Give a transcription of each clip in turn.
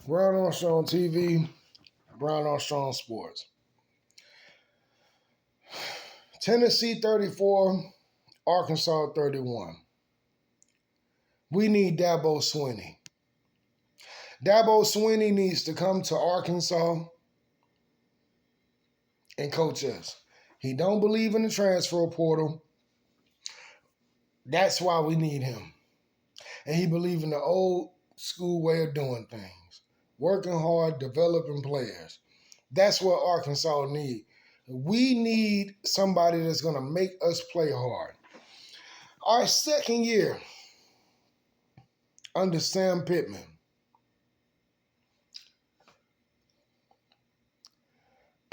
Brown Armstrong TV, Brown Armstrong Sports. Tennessee 34, Arkansas 31. We need Dabo Swinney. Dabo Swinney needs to come to Arkansas and coach us. He don't believe in the transfer portal. That's why we need him. And he believes in the old school way of doing things. Working hard, developing players. That's what Arkansas needs. We need somebody that's going to make us play hard. Our second year under Sam Pittman,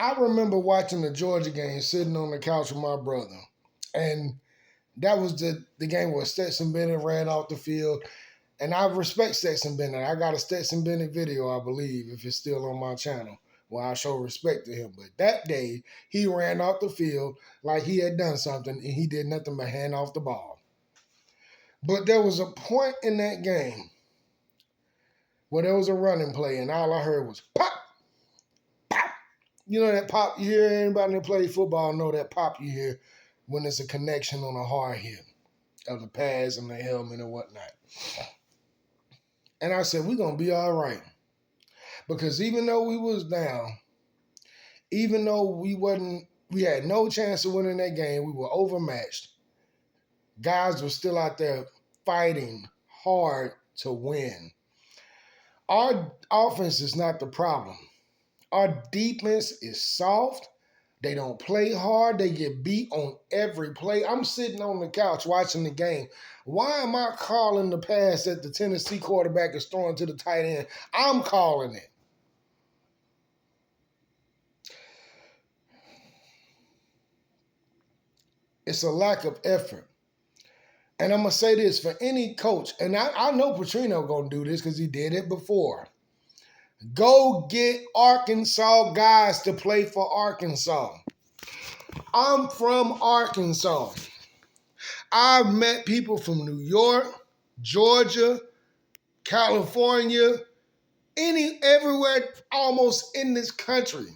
I remember watching the Georgia game sitting on the couch with my brother. And that was the game where Stetson Bennett ran off the field. And I respect Stetson Bennett. I got a Stetson Bennett video, I believe, if it's still on my channel, where I show respect to him. But that day, he ran off the field like he had done something, and he did nothing but hand off the ball. But there was a point in that game where there was a running play, and all I heard was pop, pop. You know that pop you hear? Anybody that plays football know that pop you hear when it's a connection on a hard hit of the pads and the helmet and whatnot. And I said, we're going to be all right. Because even though we was down, even though we had no chance of winning that game, we were overmatched. Guys were still out there fighting hard to win. Our offense is not the problem. Our defense is soft. They don't play hard. They get beat on every play. I'm sitting on the couch watching the game. Why am I calling the pass that the Tennessee quarterback is throwing to the tight end? I'm calling it. It's a lack of effort. And I'm going to say this for any coach, and I know Petrino going to do this because he did it before. Go get Arkansas guys to play for Arkansas. I'm from Arkansas. I've met people from New York, Georgia, California, everywhere almost in this country.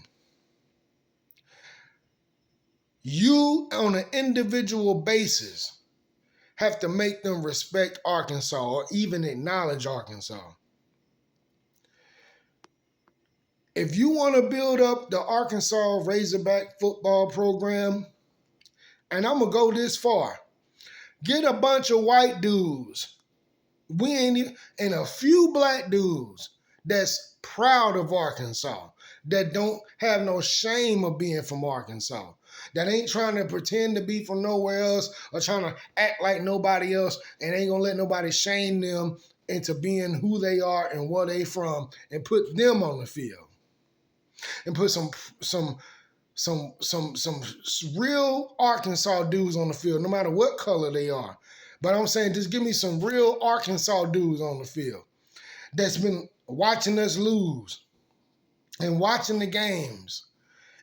You, on an individual basis, have to make them respect Arkansas or even acknowledge Arkansas. If you want to build up the Arkansas Razorback football program, and I'm going to go this far, get a bunch of white dudes, and a few black dudes that's proud of Arkansas, that don't have no shame of being from Arkansas, that ain't trying to pretend to be from nowhere else or trying to act like nobody else and ain't going to let nobody shame them into being who they are and where they from and put them on the field. And put some real Arkansas dudes on the field, no matter what color they are. But I'm saying just give me some real Arkansas dudes on the field that's been watching us lose and watching the games.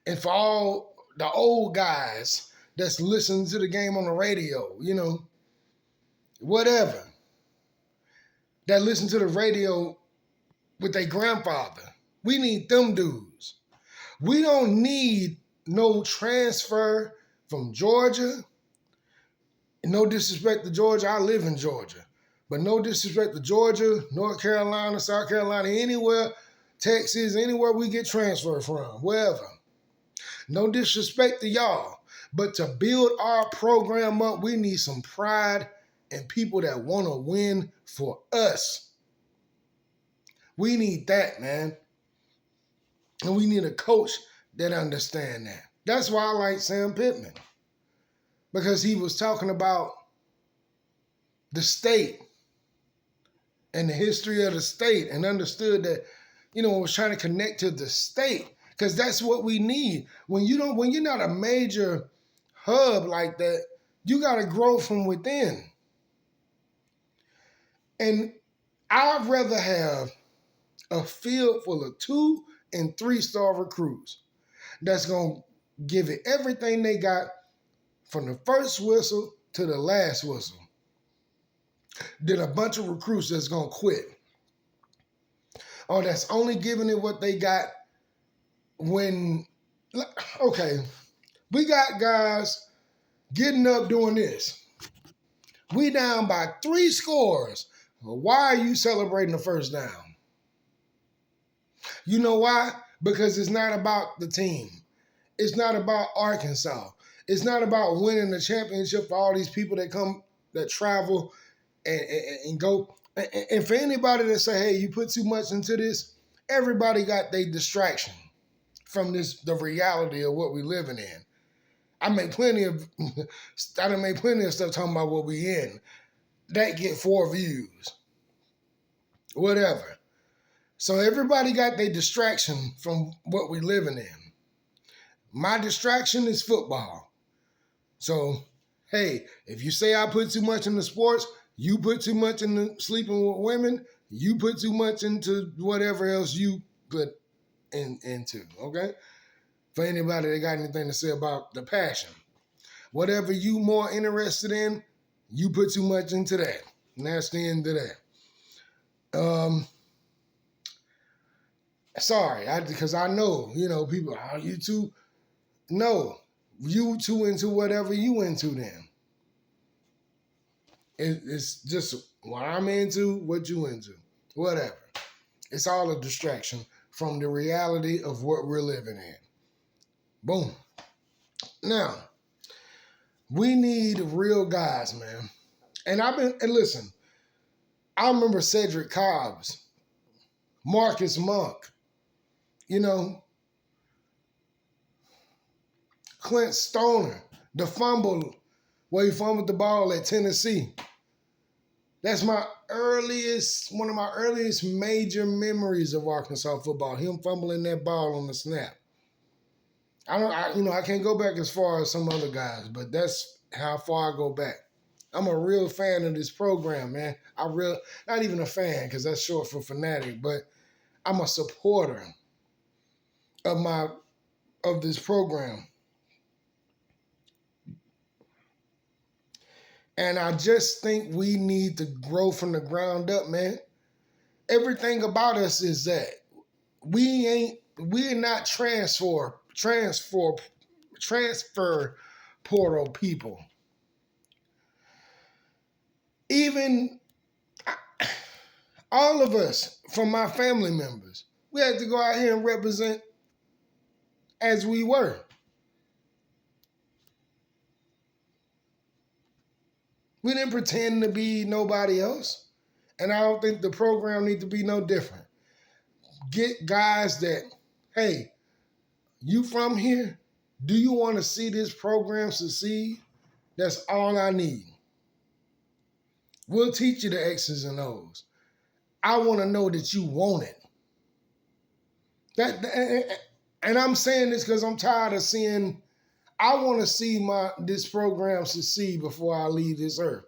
And for all the old guys that's listening to the game on the radio, whatever, that listen to the radio with their grandfather. We need them dudes. We don't need no transfer from Georgia. No disrespect to Georgia. I live in Georgia. But no disrespect to Georgia, North Carolina, South Carolina, anywhere, Texas, anywhere we get transferred from, wherever. No disrespect to y'all. But to build our program up, we need some pride and people that want to win for us. We need that, man. And we need a coach that understands that. That's why I like Sam Pittman. Because he was talking about the state and the history of the state and understood that, was trying to connect to the state. Because that's what we need. When you're not a major hub like that, you got to grow from within. And I'd rather have a field full of 2- and 3-star recruits that's going to give it everything they got from the first whistle to the last whistle than a bunch of recruits that's going to quit. Oh, that's only giving it what they got when, okay, we got guys getting up doing this. We down by 3 scores. Why are you celebrating the first down? You know why? Because it's not about the team. It's not about Arkansas. It's not about winning the championship for all these people that come, that travel and go. And for anybody that say, hey, you put too much into this, everybody got their distraction from the reality of what we living in. I done made plenty of stuff talking about what we in. That get 4 views. Whatever. So everybody got their distraction from what we living in. My distraction is football. So, hey, if you say I put too much into sports, you put too much into sleeping with women, you put too much into whatever else you put into, okay? For anybody that got anything to say about the passion. Whatever you more interested in, you put too much into that. And that's the end of that. Sorry, because I know, people, are you too? No, you too into whatever you into then. It's just what I'm into, what you into, whatever. It's all a distraction from the reality of what we're living in. Boom. Now, we need real guys, man. And listen, I remember Cedric Cobbs, Marcus Monk, Clint Stoner, the fumble where he fumbled the ball at Tennessee. That's one of my earliest major memories of Arkansas football. Him fumbling that ball on the snap. I can't go back as far as some other guys, but that's how far I go back. I'm a real fan of this program, man. Not even a fan because that's short for fanatic, but I'm a supporter of this program. And I just think we need to grow from the ground up, man. Everything about us is that we're not transfer portal people. Even all of us from my family members, we had to go out here and represent as we were. We didn't pretend to be nobody else. And I don't think the program needs to be no different. Get guys that, hey, you from here? Do you want to see this program succeed? That's all I need. We'll teach you the X's and O's. I want to know that you want it. And I'm saying this because I'm tired of seeing. I want to see this program succeed before I leave this earth.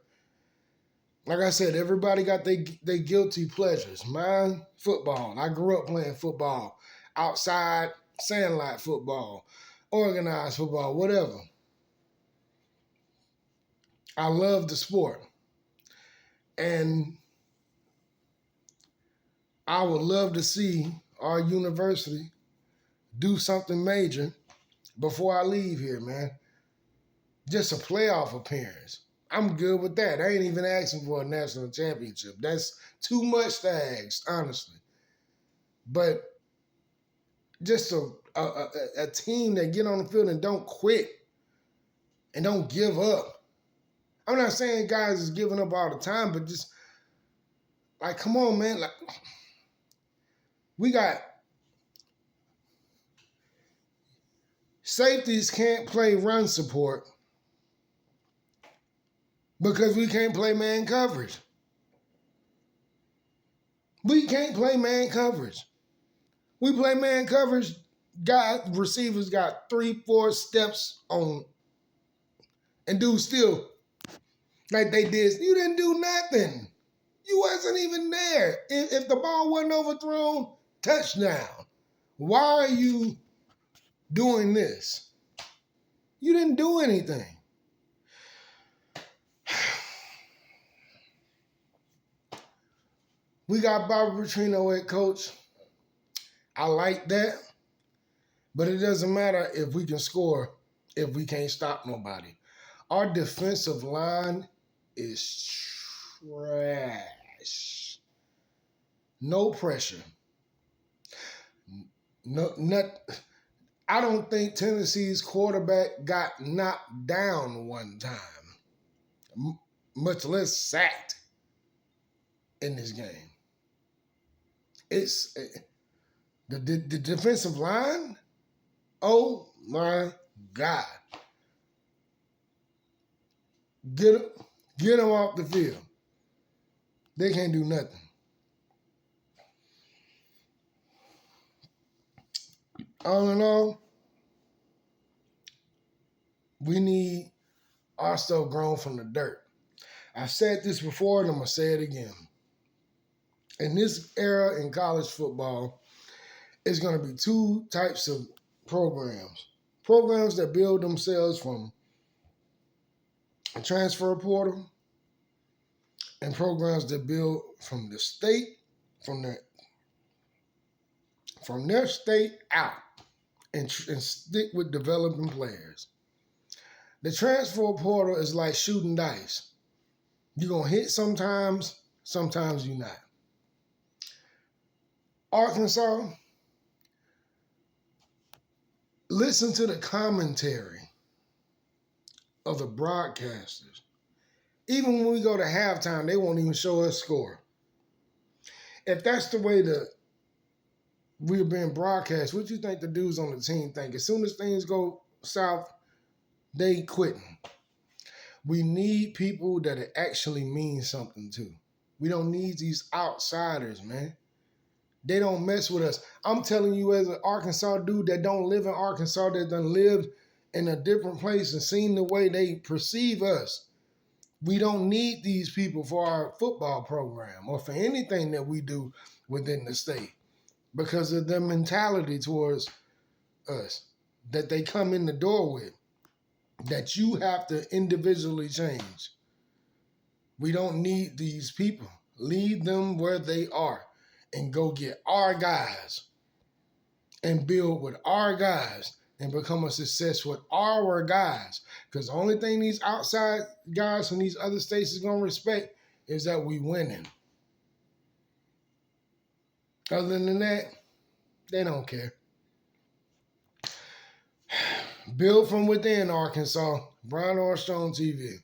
Like I said, everybody got their guilty pleasures. Mine, football. I grew up playing football, outside, sandlot football, organized football, whatever. I love the sport. And I would love to see our university do something major before I leave here, man. Just a playoff appearance. I'm good with that. I ain't even asking for a national championship. That's too much to ask, honestly. But just a team that get on the field and don't quit and don't give up. I'm not saying guys is giving up all the time, but just like, come on, man. Like, we got safeties can't play run support because we can't play man coverage. We can't play man coverage. We play man coverage, receivers got 3-4 steps on, and dudes still, like they did, you didn't do nothing. You wasn't even there. If the ball wasn't overthrown, touchdown. Why are you doing this? You didn't do anything. We got Bobby Petrino at coach. I like that, but it doesn't matter if we can score if we can't stop nobody. Our defensive line is trash. No pressure. No, not. I don't think Tennessee's quarterback got knocked down one time, much less sacked in this game. It's the defensive line. Oh my God! Get them off the field. They can't do nothing. All in all, we need our stuff grown from the dirt. I've said this before and I'm going to say it again. In this era in college football, it's going to be two types of programs. Programs that build themselves from a transfer portal and programs that build from the state, from their state out and stick with developing players. The transfer portal is like shooting dice. You're going to hit sometimes you're not. Arkansas, listen to the commentary of the broadcasters. Even when we go to halftime, they won't even show us score. If that's the way we're being broadcast, what do you think the dudes on the team think? As soon as things go south, they quitting. We need people that it actually means something to. We don't need these outsiders, man. They don't mess with us. I'm telling you, as an Arkansas dude that don't live in Arkansas, that done lived in a different place and seen the way they perceive us, we don't need these people for our football program or for anything that we do within the state because of their mentality towards us that they come in the door with, that you have to individually change. We don't need these people. Leave them where they are and go get our guys and build with our guys and become a success with our guys. Because the only thing these outside guys from these other states is going to respect is that we winning. Other than that, they don't care. Build from within, Arkansas. Brian Armstrong TV.